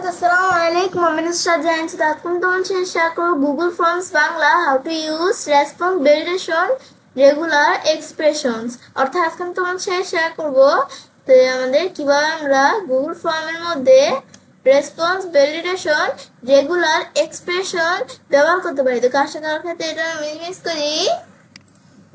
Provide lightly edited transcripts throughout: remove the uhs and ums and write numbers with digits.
Assalamu alaikum. I'm Minister Jain Siddharth Shakro Google Forms Bangla how to use response validation regular expressions অর্থাৎ আজকে আমি তোমাদের সাথে share করব তো আমাদের কিভাবে আমরা গুগল ফর্মের মধ্যে রেসপন্স ভ্যালিডেশন রেগুলার এক্সপ্রেশন ব্যবহার করতে পারি। তো কাজটা করার ক্ষেত্রে এটা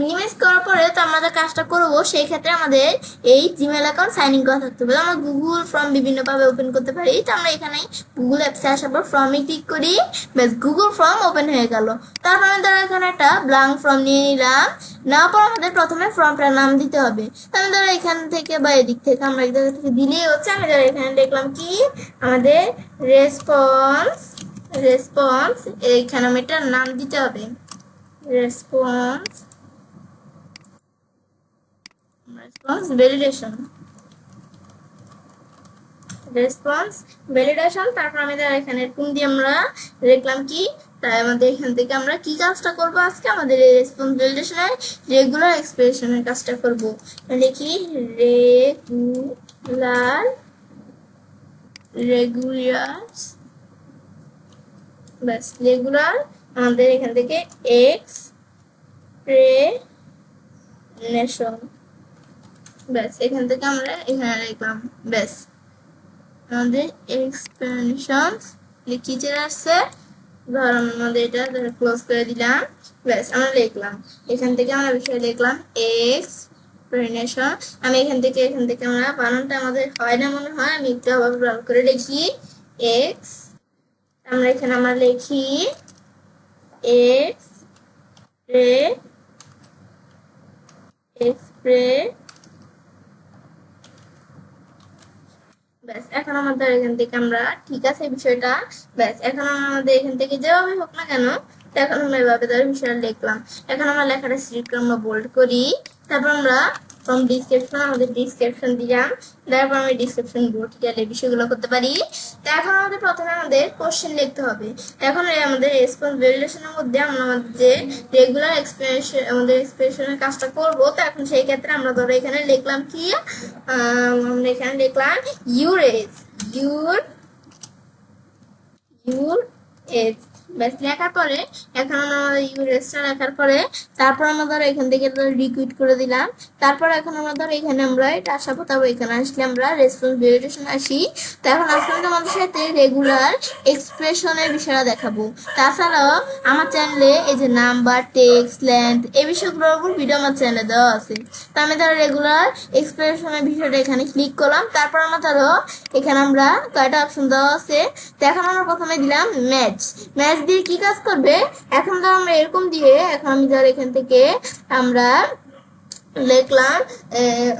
মিনিমাইজ করার পরে তো আমরা যে কাজটা করবো সেই ক্ষেত্রে আমাদের এই জিমেল অ্যাকাউন্ট সাইন ইন করা থাকতে হবে। আমরা গুগল ফর্ম বিভিন্নভাবে ওপেন করতে পারি। তো আমরা এখানে গুগল অ্যাপসে আসার পর ফর্মে ক্লিক করি, ব্যাস গুগল ফর্ম ওপেন হয়ে গেল। তারপর আমি ধরো এখানে একটা ব্ল্যাঙ্ক ফর্ম নিয়ে নিলাম, নেওয়ার পর আমাদের প্রথমে ফর্মটার নাম দিতে হবে। তো আমি ধরো এখান থেকে বা এদিক থেকে আমরা এক জায়গা থেকে দিলেই হচ্ছে। আমি ধরো এখানে দেখলাম কি আমাদের রেসপন্স এইখানে আমি এটার নাম দিতে হবে রেসপন্স ভ্যালিডেশন। তারপর আমাদের এখানে কোন দিয়ে আমরা দেখলাম কি তাই আমাদের এখান থেকে আমরা কি কাজটা করব আজকে আমাদের এই রেসপন্স ভ্যালিডেশনের রেগুলার এক্সপ্রেশনের কাজটা করব। লিখি রেগুলার আমাদের এখান থেকে এক্সপ্রেশন ব্যাস এখান থেকে আমরা এখানে লিখলাম ব্যাস আমাদের এক্সপ্রেশনস লিখি চলে আসছে। ধর আমাদের এটা ক্লোজ করে দিলাম, ব্যাস আমরা লিখলাম এখান থেকে আমরা বিষয় লিখলাম এক্সপ্রেশন। আমি এখান থেকে আমরা বানানটা আমাদের হয় না মনে হয়, আমি একটু আবার ভালো করে লিখি এক্স। আমরা এখানে আমরা লিখি ব্যাস এখন আমাদের এখান থেকে আমরা ঠিক আছে বিষয়টা ব্যাস এখন আমাদের এখান থেকে যেভাবে হোক না কেন এখন আমরা এভাবে ধরে বিষয়টা লিখলাম। এখন আমরা লেখাটা সিলেক্ট করে আমরা বোল্ড করি, তারপর আমরা ফ্রম ডিসক্রিপশন আমাদের ডিসক্রিপশন দিলাম, তারপর আমি ডিসক্রিপশন বোর্ড গেলে বিষয়গুলো করতে পারি। তো এখন আমাদের প্রথমে আমাদের কোশ্চেন লিখতে হবে। এখন আমাদের রেসপন্স ভ্যালিডেশনের মধ্যে আমরা আমাদের যে রেগুলার এক্সপ্রেশনের কাজটা করব। তো এখন সেই ক্ষেত্রে আমরা ধরো এখানে লিখলাম কি আমরা এখানে লিখলাম ইউর এজ ব্যাস লেখার পরে এখন আমরা আমাদের ইউরেজটা লেখার পরে তারপর আমরা ধরো এখান থেকে রিকুইট করে দিলাম। তারপর এখন আমরা ধরো এখানে আমরা এটা আসাবো, তারপর এখানে আসলে আমরা রেসপন্স ভ্যালিডেশন আসি। তো এখন আজকে আমাদের সাথে রেগুলার এক্সপ্রেশনের বিষয়টা দেখাবো। তাছাড়াও আমার চ্যানেলে এই যে নাম্বার, টেক্সট, লেন্থ এই বিষয়গুলোর উপর ভিডিও আমার চ্যানেলে দেওয়া আছে। তো আমি ধরো রেগুলার এক্সপ্রেশনের বিষয়টা এখানে ক্লিক করলাম। তারপর আমরা ধরো এখানে আমরা কয়টা অপশন দেওয়া আছে। তো এখন আমরা প্রথমে দিলাম ম্যাচ দিয়ে কি কাজ করবে। এখন ধরো আমরা এরকম দিয়ে এখন আমি ধর এখান থেকে আমরা লিখলাম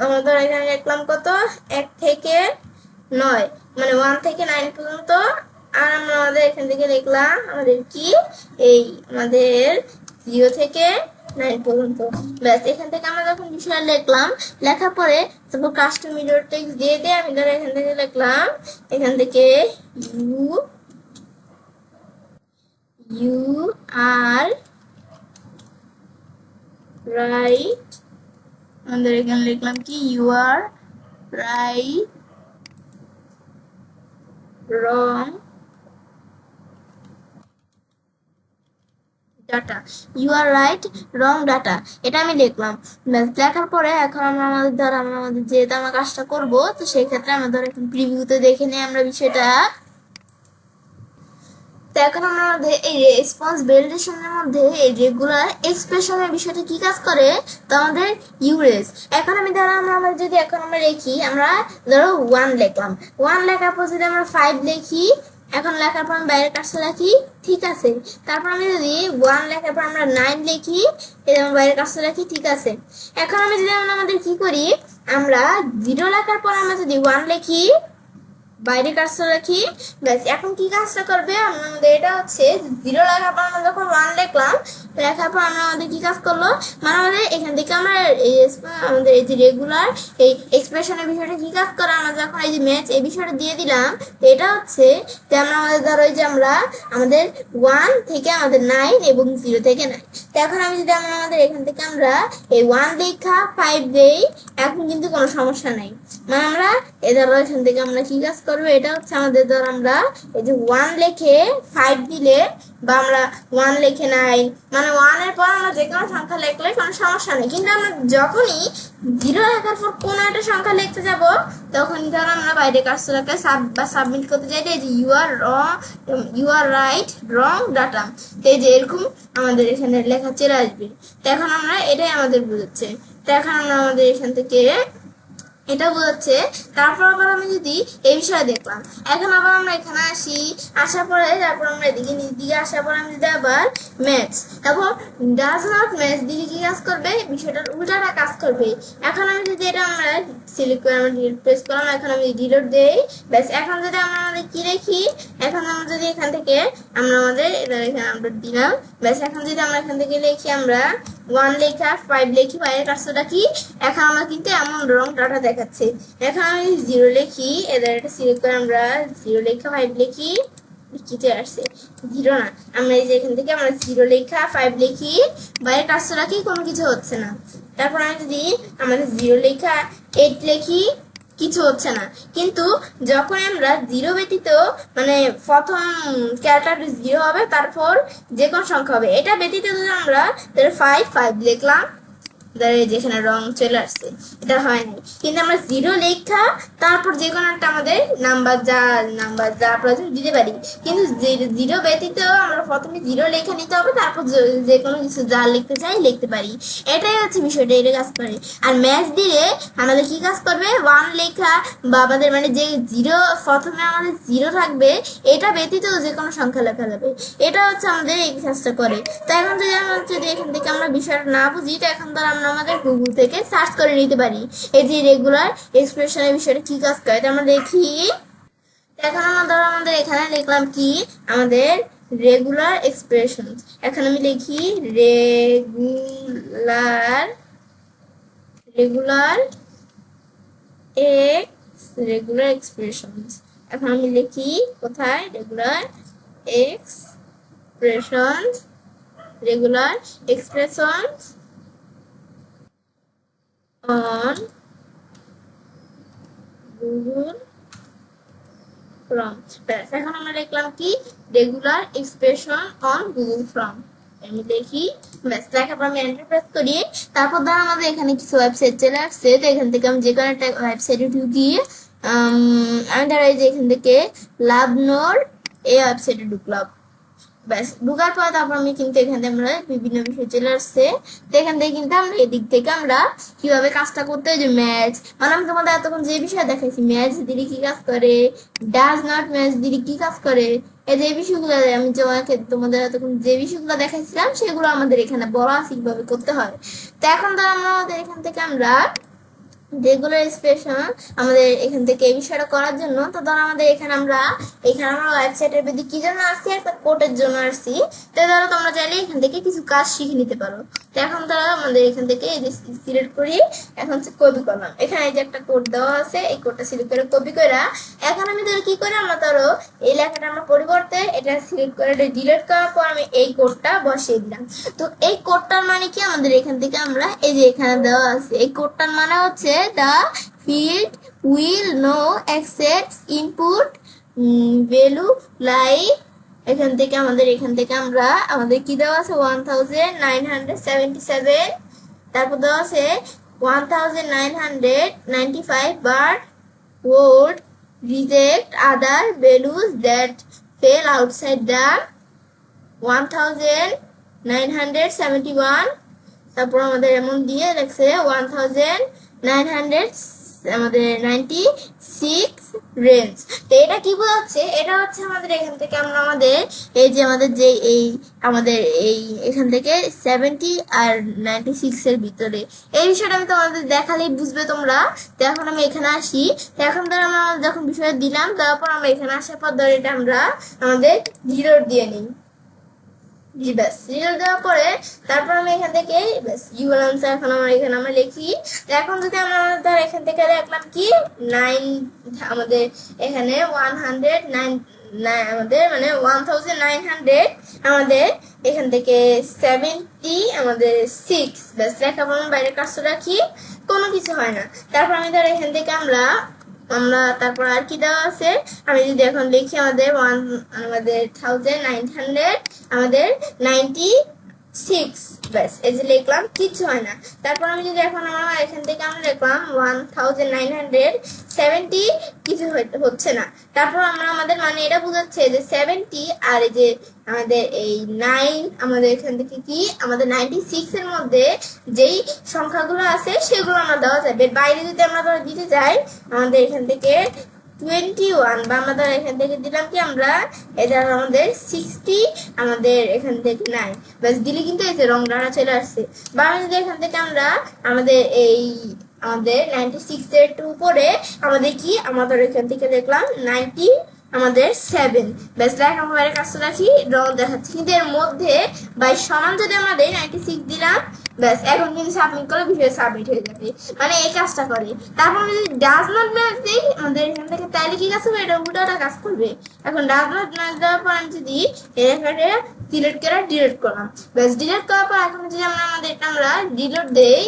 আমরা ধর এখানে লিখলাম কত 1 থেকে 9 মানে 1 থেকে 9 পর্যন্ত। আর আমরা আমাদের এখান থেকে লিখলাম আমাদের কি এই আমাদের 0 থেকে 9 পর্যন্ত। ব্যাস এখান থেকে আমরা যখন বিষয় লিখলাম লেখার পরে তারপর কাস্টম মিরর টেক্সট দিয়ে আমি ধর এখান থেকে লিখলাম এখান থেকে You are right আমাদের এখানে লিখলাম কি you are right wrong data এটা আমি লিখলাম। ব্যাস লেখার পরে এখন আমরা আমাদের যেহেতু আমরা কাজটা করবো তো সেই ক্ষেত্রে আমরা ধর এখন প্রিভিউতে দেখে নিই আমরা বিষয়টা। তো এখন আমরা আমাদের এই রেসপন্স ভ্যালিডেশনের মধ্যে এই রেগুলার এক্সপ্রেশনের বিষয়টা কি কাজ করে তো আমাদের ইউরেজ। এখন আমি ধরো আমরা যদি এখন আমরা লিখি আমরা ধরো 1 লিখলাম, 1 লেখার পর যদি আমরা 5 লিখি এখন লেখার পর আমি বাইরের কাজটা লিখি ঠিক আছে। তারপর আমি যদি 1 লেখার পর আমরা 9 লিখি এবং বাইরের কাজটা লিখি ঠিক আছে। এখন আমি যদি আমাদের কি করি আমরা 0 লেখার পর আমরা যদি 1 লিখি বাইরে কাজটা রাখি ব্যাস এখন কি কাজটা করবে আমাদের এটা হচ্ছে 0 লেখার পর আমরা যখন 1 লিখলাম লেখার পর আমরা আমাদের কি কাজ করলো মানে আমাদের এখান থেকে আমরা আমাদের এই যে রেগুলার এই এক্সপ্রেশনের বিষয়টা কি কাজ করে আমরা যখন এই যে ম্যাচ এই বিষয়টা দিয়ে দিলাম তো এটা হচ্ছে যে আমরা আমাদের ধরো এই যে আমরা আমাদের 1 থেকে আমাদের 9 এবং 0 থেকে 9। তো এখন আমি যদি আমাদের এখান থেকে আমরা এই 1 লেখা 5 দেই এখন কিন্তু কোনো সমস্যা নাই, মানে আমরা এদের এখান থেকে আমরা কি কাজ করবে এটা হচ্ছে আমাদের ধর আমরা এই যে 1 লিখে 5 দিলে বা আমরা 1 লিখে 9 মানে 1 এর পর আমরা যে কোনো সংখ্যা লিখলে কোনো সমস্যা নেই, কিন্তু আমরা যখনই 0 লেখার পর কোনো একটা সংখ্যা লিখতে যাব তখনই ধর আমরা বাইরে কাজটাকে সাবমিট করতে চাই যে you are right wrong data, তো এই যে এরকম আমাদের এখানে লেখা চলে আসবে। তো এখন আমরা এটাই আমাদের বোঝাচ্ছে। তো এখন আমরা আমাদের এখান থেকে এটা বোঝাচ্ছে। তারপর আবার আমি যদি এই বিষয়ে দেখলাম, এখন আবার আমরা এখানে আসি, আসার পরে তারপর আমরা এদিকে নিচ দিকে আসার পর আমি যদি আবার ম্যাথস, তারপর ডাজ নট ম্যাথস দিলে কি কাজ করবে, বিষয়টার উল্টাটা কাজ করবে। এখন আমি যদি এটা আমরা সিলেক্ট করে আমরা ডিলিট প্রেস করলাম, এখন আমি ডিলিট দেই, ব্যাস। এখন যদি আমরা আমাদের কি লিখি, এখন আমরা যদি এখান থেকে আমরা আমাদের এটা এখানে আমরা দিলাম, ব্যাস। এখন যদি আমরা এখান থেকে লিখি আমরা 1 লেখা 5 লিখি, বাইরের কাজটা কি, এখন আমরা কিন্তু এমন রং ডাটা দেখাচ্ছে। এখন আমি 0 লিখি, এদের এটা সিলেক্ট করে আমরা 0 লেখা 5 লিখি, লিখিতে আসছে 0 না, আমরা এই যে এখান থেকে আমরা 0 লেখা 5 লিখি, বাইরের কাজটা কি, কোনো কিছু হচ্ছে না। তারপর আমি যদি আমাদের 0 লেখা 8 লিখি, কিছু হচ্ছে না। কিন্তু যখন আমরা 0 ব্যতীত মানে প্রথম ক্যারেক্টার 0 হবে, তারপর যে কোনো সংখ্যা হবে, এটা ব্যতীত যদি আমরা 5 লিখলাম, যেখানে রং চলে আসছে, এটা হয়নি। কিন্তু আমরা 0 লেখা তারপর যে কোনো একটা আমাদের নাম্বার যা প্রয়োজন দিতে পারি, কিন্তু 0 ব্যতীত আমরা প্রথমে 0 লেখা নিতে হবে, তারপর যে কোনো কিছু যা লিখতে চাই লিখতে পারি। এটাই হচ্ছে বিষয়টা, এটা কাজ করে। আর ম্যাচ দিলে আমাদের কি কাজ করবে, 1 লেখা বা আমাদের মানে যে 0 প্রথমে আমাদের 0 থাকবে, এটা ব্যতীত যে কোনো সংখ্যা লেখা যাবে। এটা হচ্ছে আমাদের এই কাজটা করে। তো এখন যদি এখান থেকে আমরা বিষয়টা না বুঝি, তো এখন ধর আমরা আমাদের গুগল থেকে সার্চ করে নিতে পারি এই যে রেগুলার এক্সপ্রেশনের বিষয়টা কি কাজ করে। আমরা দেখি, এখন আমাদের এখানে লিখলাম কি, আমাদের রেগুলার এক্সপ্রেশন। এখন আমি লিখি রেগুলার এক্সপ্রেশন। এখন আমি লিখি কোথায়, regular expression on Google Chrome। ব্যাস, এখন আমরা লিখলাম কি, regular expression on Google form. আমি লিখি, ব্যাস। লেখার পর আমি এন্টার প্রেস করি। তারপর ধর আমাদের এখানে কিছু ওয়েবসাইট চলে আসছে। তো এখান থেকে আমি যে কোনো একটা ওয়েবসাইটে ঢুকি, আমি ধর এই যে এখান থেকে লাভনোর এই ওয়েবসাইটে ঢুকলাম, ব্যাস। ঢুকার পর তারপর আমি কিন্তু এখান থেকে আমরা বিভিন্ন বিষয় চলে আসছে। তো এখান থেকে কিন্তু আমরা এদিক থেকে আমরা কিভাবে কাজটা করতে হয়, যে ম্যাচ মানে আমি তোমাদের এতক্ষণ যে বিষয় দেখাইছি, ম্যাচ দিলে কি কাজ করে, ডাজ নট ম্যাচ দিলে কি কাজ করে, এই যে বিষয়গুলো আমি তোমাদের এতক্ষণ যে বিষয়গুলো দেখাইছিলাম সেগুলো আমাদের এখানে বলা আছে কিভাবে করতে হয়। তো এখন তো আমাদের এখান থেকে আমরা রেগুলার এক্সপ্রেশন আমাদের এখান থেকে এই বিষয়টা করার জন্য, তো ধর আমাদের এখানে আমরা ওয়েবসাইটের মধ্যে কি জন্য আসছি, একটা কোডের জন্য আসছি। তো ধরো তোমরা চাইলে এখান থেকে কিছু কাজ শিখে নিতে পারো। তো এখন ধরো আমাদের এখান থেকে এই যে সিলেক্ট করি, এখন কপি করলাম, এখানে এই যে একটা কোড দেওয়া আছে, এই কোডটা সিলেক্ট করে কপি করা। এখন আমি ধরো কি করে, আমরা ধরো এই লেখাটা আমরা পরিবর্তে এটা সিলেক্ট করে ডিলিট করার পর আমি এই কোডটা বসিয়ে দিলাম। তো এই কোডটার মানে কি, আমাদের এখান থেকে আমরা এই যে এখানে দেওয়া আছে, এই কোডটার মানে হচ্ছে the field will no accept input value like, এখান থেকে আমরা আমাদের কি দেওয়া আছে 1977, তারপর দেওয়া আছে 1995 but would reject other values that fell outside the 1971। তারপর আমাদের এমন দিয়ে লেখছে 1996 রেঞ্জ। তো এটা কি বোঝাচ্ছে, এটা হচ্ছে আমাদের এখান থেকে আমরা আমাদের এই যে আমাদের এখান থেকে 70 আর 96 এর ভিতরে এই বিষয়টা আমি তোমাদের দেখালেই বুঝবে তোমরা। তো এখন আমি এখানে আসি, এখন ধর আমরা যখন বিষয় দিলাম, তারপর আমরা এখানে আসার পর ধর এটা আমরা আমাদের জিরো দিয়ে নিই, ব্যাস। জিরো দেওয়ার পরে তারপর আমি এখান থেকে ব্যাস ইউএল আনসার এখন এখানে আমরা লিখি। এখন যদি আমরা ধর এখান থেকে দেখলাম কি 9, আমাদের এখানে 109 আমাদের মানে 1900 আমাদের এখান থেকে 70 আমাদের 6, ব্যাস। লেখার পর বাইরের কাজটা রাখি, কোনো কিছু হয় না। তারপর আমি ধর এখান থেকে আমরা আমরা তারপর আর কি দেওয়া আছে, আমি যদি এখন লিখি আমাদের 1900 আমাদের 96, ব্যাস এই যে লিখলাম, কিচ্ছু হয় না। তারপর আমি যদি এখন আমরা এখান থেকে আমরা লিখলাম 1970, কিছু হচ্ছে না। তারপর আমরা আমাদের মানে এটা বোঝাচ্ছে যে 70 আর এই যে আমাদের এই 9, আমাদের এখান থেকে কি আমাদের 96 এর মধ্যে যেই সংখ্যাগুলো আছে সেগুলো আমরা দেওয়া যাবে। বাইরে যদি আমরা ধরে দিতে যাই আমাদের এখান থেকে 21, বা আমাদের এখান থেকে দিলাম কি আমরা এটা আমাদের 60, আমাদের এখান থেকে 9, ব্যাস দিলে কিন্তু এই যে রং ডানা চলে আসছে। বা আমি যদি এখান থেকে আমরা আমাদের এই আমাদের 96 এর উপরে আমাদের কি আমাদের এখান থেকে দেখলাম 90 আমাদের 7, ব্যাস লেখা বাইরে কাজটা রাখি, রং দেখাচ্ছি। কিন্তু এর মধ্যে বাই সমান যদি আমাদের 96 দিলাম, ব্যাস এখন কিন্তু সাবমিট করলে বিষয় সাবমিট হয়ে যাবে, মানে এই কাজটা করে। তারপর যদি ডাজ নট ম্যাচ দিই আমাদের এখান থেকে, তাহলে কি কাজ করবে, এটা উল্টাটা কাজ করবে। এখন ডাজ নট ম্যাচ দেওয়ার পর আমি যদি এখানে সিলেক্ট করে ডিলিট করলাম, ব্যাস ডিলিট করার পর এখন যদি আমরা আমাদের এটা আমরা ডিলিট দেই,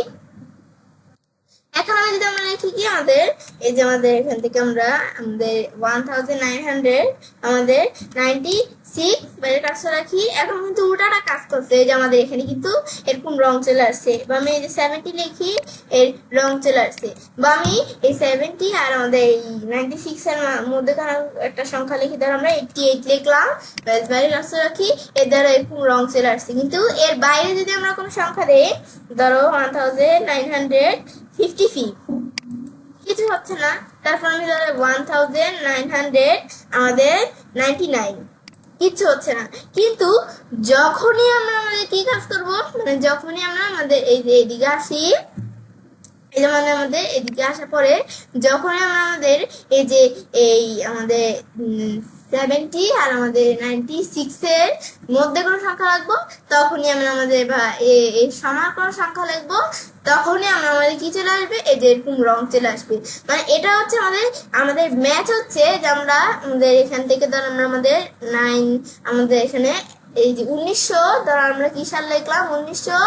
এখন আমি যদি আমরা লিখি কি আমাদের এই যে আমাদের এখান থেকে আমরা আমাদের 1900 আমাদের 96 বাইরে কাজটা রাখি, এখন কিন্তু উল্টাটা কাজ করছে। এই যে আমাদের এখানে কিন্তু এরকম রং চলে আসছে। বা আমি এই যে 70 লিখি, এর রং চলে আসছে। বা আমি এই 70 আর আমাদের এই 96 এর মধ্যে একটা সংখ্যা লিখি, ধর আমরা 88 লিখলাম, ব্যাস বাইরে কাজটা রাখি, এর দ্বারা এরকম রং চলে আসছে। কিন্তু এর বাইরে যদি আমরা কোনো সংখ্যা দেই, ধরো 1955, কিছু হচ্ছে না। তারপর আমি ধরো 1900 আমাদের 99, কিচ্ছু হচ্ছে না। কিন্তু যখনই আমরা আমাদের কি কাজ করবো, মানে যখনই আমরা আমাদের এই যে এদিকে আসি, এই যে মানে আমাদের এদিকে আসার পরে যখনই আমরা আমাদের এই যে এই আমাদের 70 আর আমাদের 96 এর মধ্যে কোনো সংখ্যা লিখবো, তখনই আমরা আমাদের বা এই সমান কোনো সংখ্যা লিখবো, তখনই আমরা আমাদের কি চলে আসবে, এই যে এরকম রং চলে আসবে। মানে এটা হচ্ছে আমাদের ম্যাচ হচ্ছে যে আমরা আমাদের এখান থেকে ধর আমরা আমাদের 9 আমাদের এখানে এই যে 1900 ধর আমরা কি সাল লিখলাম, 1900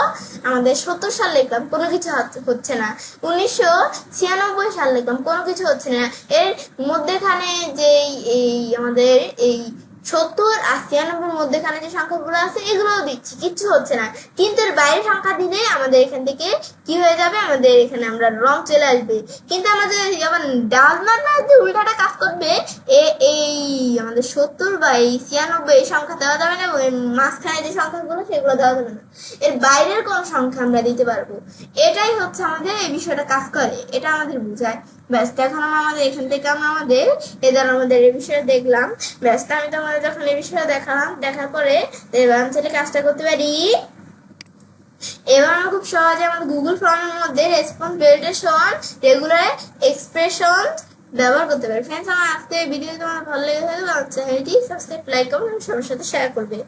আমাদের 70 সাল লিখলাম, কোনো কিছু হচ্ছে না। 1996 সাল লিখলাম, কোনো কিছু হচ্ছে না। এর মধ্যেখানে যে এই আমাদের এই 70 আর 96 মধ্যেখানে যে সংখ্যাগুলো আছে এগুলোও দিচ্ছি, কিচ্ছু হচ্ছে না। কিন্তু এর বাইরে সংখ্যা দিলে আমাদের এখান থেকে কি হয়ে যাবে, আমাদের এখানে আমরা রং চলে আসবে। কিন্তু আমাদের আবার ডাজ নট ম্যাচ দিয়ে উল্টাটা কাজ করবে, এই আমাদের 70 বা এই 96 এই সংখ্যা দেওয়া যাবে না, ওই মাঝখানে যে সংখ্যাগুলো সেগুলো দেওয়া যাবে না। এর বাইরের কোন সংখ্যা আমরা দিতে পারবো, এটাই হচ্ছে আমাদের এই বিষয়টা কাজ করে, এটা আমাদের বোঝায়। ব্যাস এখন আমাদের এখান থেকে আমরা আমাদের এদের আমাদের এই বিষয়ে দেখলাম। ব্যাস আমি তোমাদের যখন এই বিষয়ে দেখালাম, দেখার পরে এবার আমি চাইলে কাজটা করতে পারি। এবার আমরা খুব সহজে আমাদের গুগল ফর্মের মধ্যে রেসপন্স ভ্যালিডেশন রেগুলার এক্সপ্রেশন ব্যবহার করতে পারি। ফ্রেন্ডস, আমার আজকে ভিডিও তোমার ভালো লেগে থাকলে আমার চ্যানেলটি সাবস্ক্রাইব, লাইক, কমেন্ট সবার সাথে শেয়ার করবে।